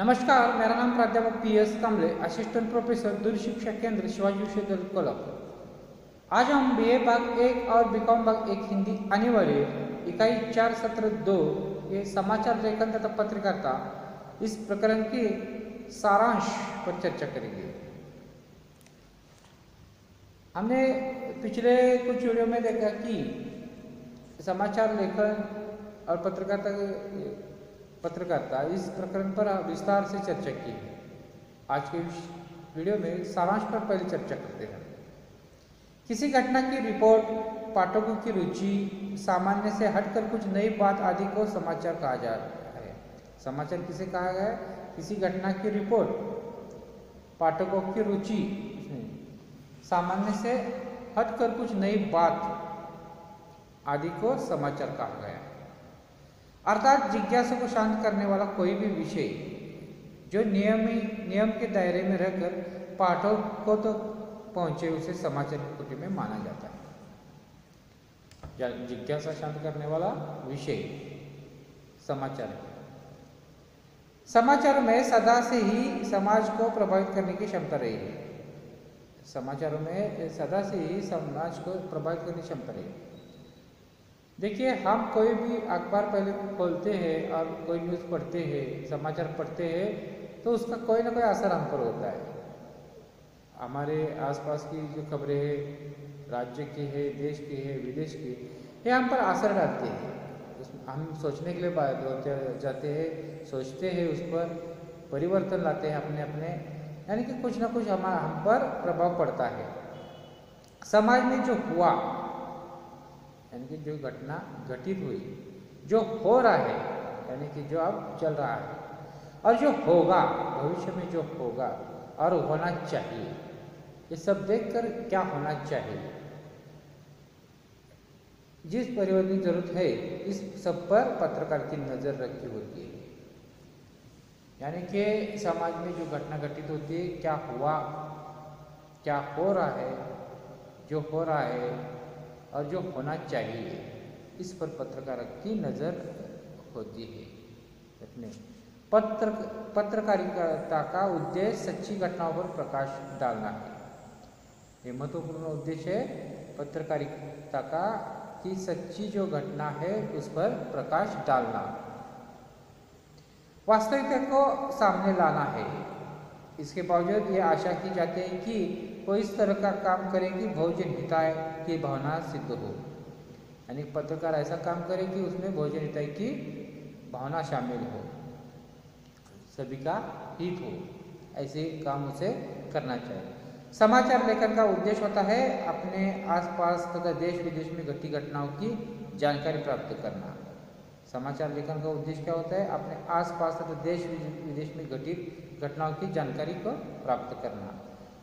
नमस्कार, मेरा नाम प्राध्यापक PS कांबले, असिस्टेंट प्रोफेसर दूर शिक्षा केंद्र शिवाजी विश्वविद्यालय कोल्हापुर। आज हम BA भाग 1 और BCom भाग 1 हिंदी अनिवार्य इकाई 4 सत्र 2 ये समाचार लेखन तथा पत्रकारिता इस प्रकरण की सारांश पर चर्चा करेंगे। हमने पिछले कुछ वीडियो में देखा कि समाचार लेखन और पत्रकारिता इस प्रकरण पर विस्तार से चर्चा की है। आज के वीडियो में सारांश पर पहले चर्चा करते हैं। किसी घटना की रिपोर्ट, पाठकों की रुचि, सामान्य से हटकर कुछ नई बात आदि को समाचार कहा जाता है। समाचार किसे कहा गया है? किसी घटना की रिपोर्ट, पाठकों की रुचि, सामान्य से हटकर कुछ नई बात आदि को समाचार कहा गया है। अर्थात जिज्ञासा को शांत करने वाला कोई भी विषय जो नियम के दायरे में रहकर पाठकों तक पहुंचे उसे समाचार की कोटि में माना जाता है। जिज्ञासा शांत करने वाला विषय समाचार है। समाचारों में सदा से ही समाज को प्रभावित करने की क्षमता रही है। समाचारों में सदा से ही समाज को प्रभावित करने की क्षमता रही है। देखिए, हम कोई भी अखबार पहले खोलते हैं और कोई न्यूज़ पढ़ते हैं, समाचार पढ़ते हैं, तो उसका कोई ना कोई असर हम पर होता है। हमारे आसपास की जो खबरें हैं, राज्य की है, देश की है, विदेश की, ये हम पर असर डालते हैं। हम सोचने के लिए बाहर जाते हैं, सोचते हैं, उस पर परिवर्तन लाते हैं अपने अपने, यानी कि कुछ ना कुछ हम पर प्रभाव पड़ता है। समाज में जो हुआ, यानी कि जो घटना घटित हुई, जो हो रहा है, यानी कि जो अब चल रहा है, और जो होगा भविष्य में, जो होगा और होना चाहिए, ये सब देखकर क्या होना चाहिए, जिस परिवर्तन की जरूरत है, इस सब पर पत्रकार की नजर रखी होती है। यानी कि समाज में जो घटना घटित होती है, क्या हुआ, क्या हो रहा है, जो हो रहा है और जो होना चाहिए, इस पर पत्रकार की नजर होती है। पत्रकारिता का उद्देश्य सच्ची घटनाओं पर प्रकाश डालना है। ये महत्वपूर्ण उद्देश्य है पत्रकारिता का कि सच्ची जो घटना है उस पर प्रकाश डालना, वास्तविकता को सामने लाना है। इसके बावजूद ये आशा की जाती है कि कोई इस तरह का काम करे कि बहुजन हिताय की भावना सिद्ध हो। यानी पत्रकार ऐसा काम करे कि उसमें बहुजन हिताय की भावना शामिल हो, सभी का हित हो, ऐसे काम उसे करना चाहिए। समाचार लेखन का उद्देश्य होता है अपने आसपास तथा देश विदेश में घटी घटनाओं की जानकारी प्राप्त करना। समाचार लेखन का उद्देश्य क्या होता है? अपने आसपास तथा देश विदेश में घटित घटनाओं की जानकारी को प्राप्त करना।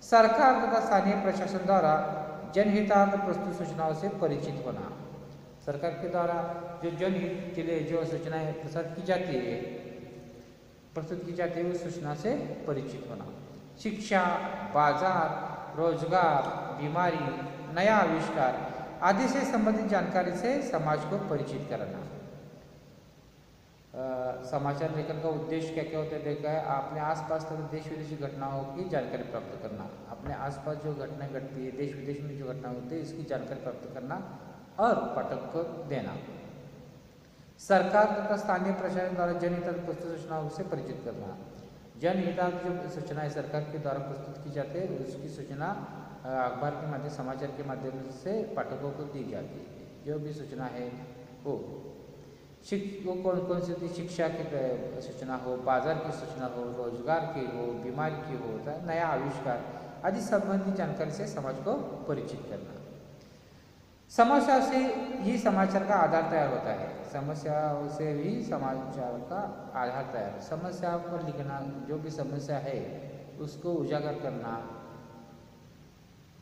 सरकार तथा स्थानीय प्रशासन द्वारा जनहितार्थ प्रस्तुत सूचनाओं से परिचित होना। सरकार के द्वारा जो जनहित के लिए जो सूचनाएं प्रस्तुत की जाती है उस सूचना से परिचित होना। शिक्षा, बाजार, रोजगार, बीमारी, नया आविष्कार आदि से संबंधित जानकारी से समाज को परिचित कराना। समाचार लेखन का उद्देश्य क्या क्या होता है देखा है। अपने आसपास तथा देश विदेश की घटनाओं की जानकारी प्राप्त करना। अपने आसपास जो घटनाएं घटती है, देश विदेश में जो घटना होती है, इसकी जानकारी प्राप्त करना और पाठक को देना। सरकार तथा स्थानीय प्रशासन द्वारा जनहितार्थ प्रस्तुत सूचनाओं से परिचित करना। जनहितार्थ जो सूचनाएं सरकार के द्वारा प्रस्तुत की जाती है, उसकी सूचना अखबार के माध्यम, समाचार के माध्यम से पाठकों को दी जाती है। जो भी सूचना है वो कौन सी थी, शिक्षा की सूचना हो, बाजार की सूचना हो, रोजगार की हो, बीमारी की हो, नया आविष्कार आदि संबंधित जानकारी से समाज को परिचित करना। समस्या से ही समाचार का आधार तैयार होता है। समस्याओं से ही समाचार का आधार तैयार। समस्या पर लिखना, जो भी समस्या है उसको उजागर करना,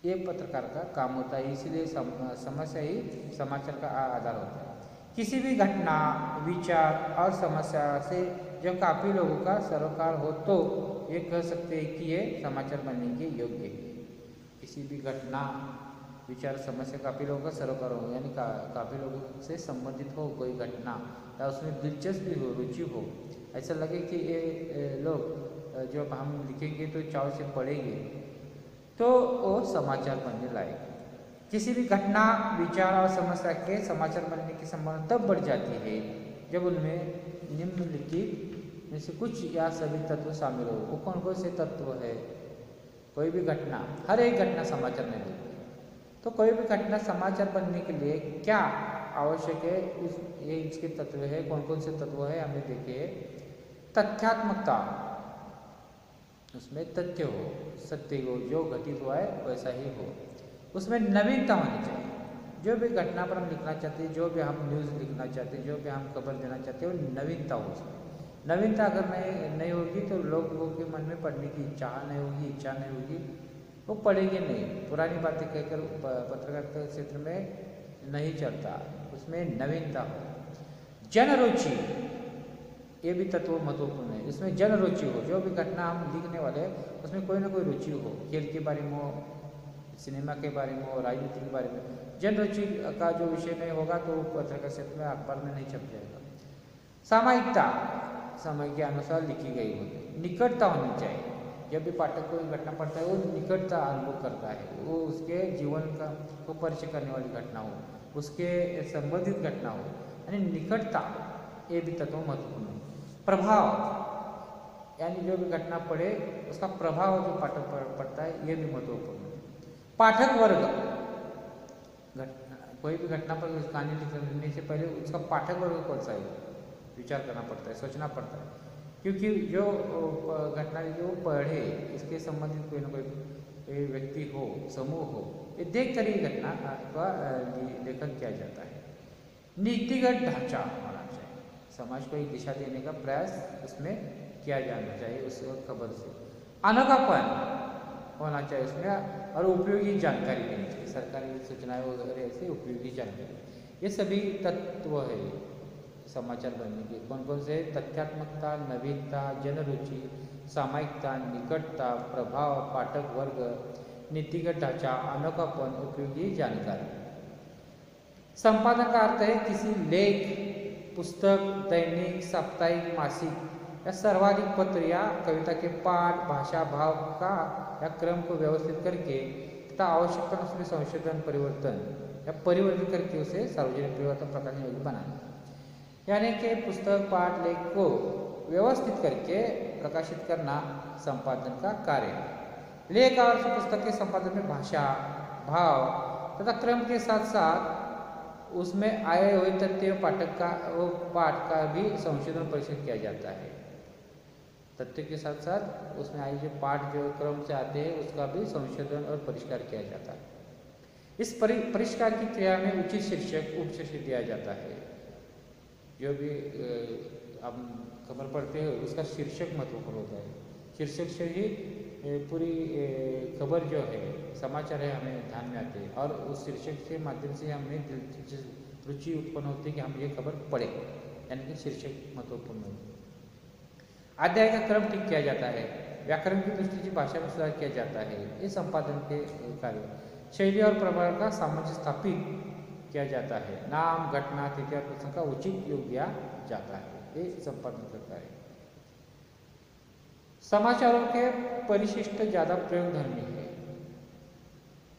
ये पत्रकार का काम होता है। इसीलिए समस्या ही समाचार का आधार होता है। किसी भी घटना, विचार और समस्या से जो काफी लोगों का सरोकार हो तो ये कह सकते हैं कि ये समाचार बनने के योग्य है। किसी भी घटना, विचार, समस्या काफी लोगों का सरोकार हो, यानी काफी लोगों से संबंधित हो कोई घटना, या उसमें दिलचस्पी हो, रुचि हो, ऐसा लगे कि ये लोग जब हम लिखेंगे तो चाव से पढ़ेंगे, तो वो समाचार बनने लायक। किसी भी घटना, विचार और समस्या के समाचार बनने की संभावना तब बढ़ जाती है जब उनमें निम्नलिखित में से कुछ या सभी तत्व शामिल हो। वो कौन कौन से तत्व है? कोई भी घटना, हर एक घटना समाचार में बनती है, तो कोई भी घटना समाचार बनने के लिए क्या आवश्यक है, ये इसके तत्व है। कौन कौन से तत्व है हमें देखिए। तथ्यात्मकता, उसमें तथ्य हो, सत्य हो, जो घटित हुआ है वैसा ही हो। उसमें नवीनता होनी चाहिए। जो भी घटना पर हम लिखना चाहते हैं, जो भी हम न्यूज़ लिखना चाहते हैं, जो भी हम खबर देना चाहते हैं, वो नवीनता हो उसमें। नवीनता अगर नहीं होगी तो लोगों के मन में पढ़ने की इच्छा नहीं होगी, वो पढ़ेंगे नहीं। पुरानी बातें कहकर पत्रकारिता क्षेत्र में नहीं चलता, उसमें नवीनता हो। जनरुचि, ये भी तत्व महत्वपूर्ण है। इसमें जनरुचि हो, जो भी घटना हम लिखने वाले हैं उसमें कोई ना कोई रुचि हो, खेल के बारे में हो, सिनेमा के बारे में हो, राजनीति के बारे में। जनरुचि का जो विषय नहीं होगा तो पत्रकार क्षेत्र में, अखबार में नहीं छप जाएगा। सामयिकता, समय के अनुसार लिखी गई होगी। निकटता होनी चाहिए। जब भी पाठक कोई घटना पढ़ता है वो निकटता अनुभव करता है, वो उसके जीवन का को परिचय करने वाली घटना हो, उसके संबंधित घटना हो, यानी निकटता, ये भी तत्व महत्वपूर्ण है। प्रभाव, यानी जो भी घटना पढ़े उसका प्रभाव जो पाठक पर पड़ता है, ये भी महत्वपूर्ण है। पाठक वर्ग, कोई भी घटना पर कहानी लिखने से पहले उसका पाठक वर्ग कौन सा है विचार करना पड़ता है, सोचना पड़ता है, क्योंकि जो घटना जो पढ़े इसके संबंधित कोई ना कोई व्यक्ति हो, समूह हो, ये देख कर ही घटना का लेखन किया जाता है। नीतिगत ढांचा होना चाहिए, समाज को एक दिशा देने का प्रयास उसमें किया जाना चाहिए उस खबर से। अनोखापन होना चाहिए उसमें, और उपयोगी जानकारी देनी चाहिए, सरकारी सूचनाएं वगैरह ऐसे उपयोगी जानकारी। ये सभी तत्व है समाचार बनने के। कौन कौन से? तथ्यात्मकता, नवीनता, जनरुचि, सामयिकता, निकटता, प्रभाव, पाठक वर्ग, नीतिगत ढांचा, अनोखापन, उपयोगी जानकारी। संपादन का अर्थ है किसी लेख, पुस्तक, दैनिक, साप्ताहिक, मासिक या सर्वाधिक पत्र या कविता के पाठ, भाषा, भाव का या क्रम को व्यवस्थित करके तथा आवश्यकता उसमें संशोधन, परिवर्तन करके उसे सार्वजनिक परिवर्तन प्रकाशन योग्य बनाना। यानी कि पुस्तक, पाठ, लेख को व्यवस्थित करके प्रकाशित करना संपादन का कार्य है। लेख और पुस्तक के संपादन में भाषा, भाव तथा क्रम के साथ साथ उसमें आए हुए तथ्य पाठ का भी संशोधन परिष्कृत किया जाता है। तथ्य के साथ साथ उसमें आए जो पाठ जो क्रम से आते हैं उसका भी संशोधन और परिष्कार किया जाता है। इस परिष्कार की क्रिया में उचित शीर्षक, उपशीर्षक दिया जाता है। जो भी हम खबर पढ़ते हैं उसका शीर्षक महत्वपूर्ण होता है। शीर्षक से ही पूरी खबर जो है, समाचार है, हमें ध्यान में आते हैं, और उस शीर्षक के माध्यम से हमें रुचि उत्पन्न होती है कि हम ये खबर पढ़ें, यानी कि शीर्षक महत्वपूर्ण होता है। अध्याय का क्रम ठीक किया जाता है, व्याकरण की दृष्टि से भाषा में सुधार किया जाता है। ये संपादन के कार्य। शैली और प्रभाव का सामंजस्य स्थापित किया जाता है। नाम, घटना, तिथि और प्रसंग का उचित योग दिया जाता है। ये संपादन करता है। समाचारों के परिशिष्ट ज्यादा प्रयोगधर्मी है।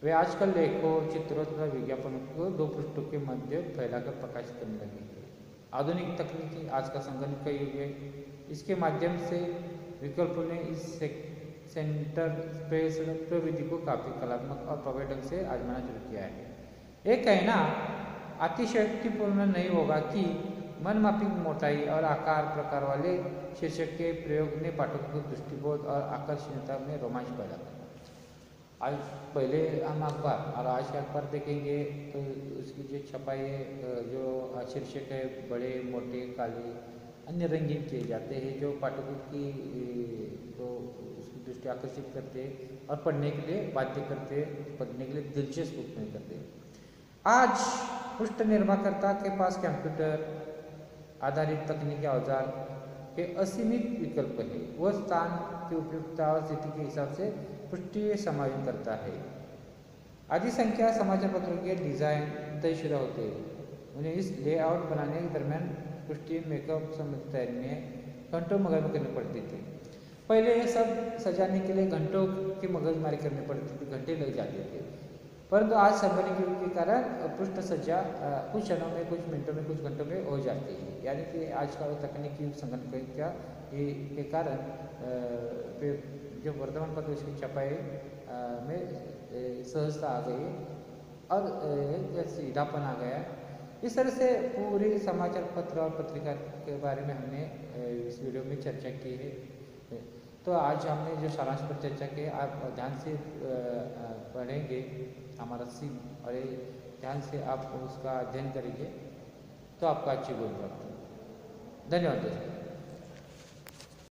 वे आजकल लेखों, चित्रों तथा विज्ञापनों को 2 पृष्ठों के मध्य फैलाकर प्रकाशित करने लगे हैं। आधुनिक तकनीकी, आज का संगणक का युग है, इसके माध्यम से विकल्पों ने इस सेंटर स्पेस प्रविधि को काफी कलात्मक और प्रभावी ढंग से आजमाना शुरू किया है। ये कहना अतिशयोक्तिपूर्ण नहीं होगा कि मनमाफी मोटाई और आकार प्रकार वाले शीर्षक के प्रयोग ने पाठकों को दृष्टिबोध और आकर्षणीयता में रोमांच पैदा किया। आज पहले हम अखबार और आज के अखबार देखेंगे तो उसकी जो छपाई है, जो शीर्षक है, बड़े मोटे काले अन्य रंगीन किए जाते हैं, जो पाठकों की को उसकी दृष्टि आकर्षित करते हैं और पढ़ने के लिए बाध्य करते हैं, पढ़ने के लिए दिलचस्प उत्पन्न करते हैं। आज पृष्ठ निर्माणकर्ता के पास कंप्यूटर आधारित तकनीकी औजार के असीमित विकल्प है। वह स्थान की उपयुक्तता और स्थिति के हिसाब से पृष्ठीय समायोजन करता है। आधी संख्या समाचार पत्रों के डिजाइन तयशुदा होते हैं। उन्हें इस लेआउट बनाने के दरमियान पृष्ठीय मेकअप संबंधित तैयारी में घंटों मगज में करनी पड़ती थी। पहले ये सब सजाने के लिए घंटों की मगजमारी करनी पड़ती थी, घंटे लग जाते थे। परंतु आज संगणकीय के कारण पृष्ठ सज्जा कुछ क्षणों में, कुछ मिनटों में, कुछ घंटों में हो जाती है। यानी कि आज का तकनीकी संगणकीय के कारण जो वर्तमान पत्र उसकी छपाई में सहजता आ गई और सीधापन आ गया। इस तरह से पूरी समाचार पत्र और पत्रिका के बारे में हमने इस वीडियो में चर्चा की है। तो आज हमने जो सारांश पर चर्चा की, आप ध्यान से पढ़ेंगे हमारा सीन और ध्यान से आप उसका अध्ययन करेंगे तो आपका अच्छी गुण प्राप्त होगी। धन्यवाद दोस्तों।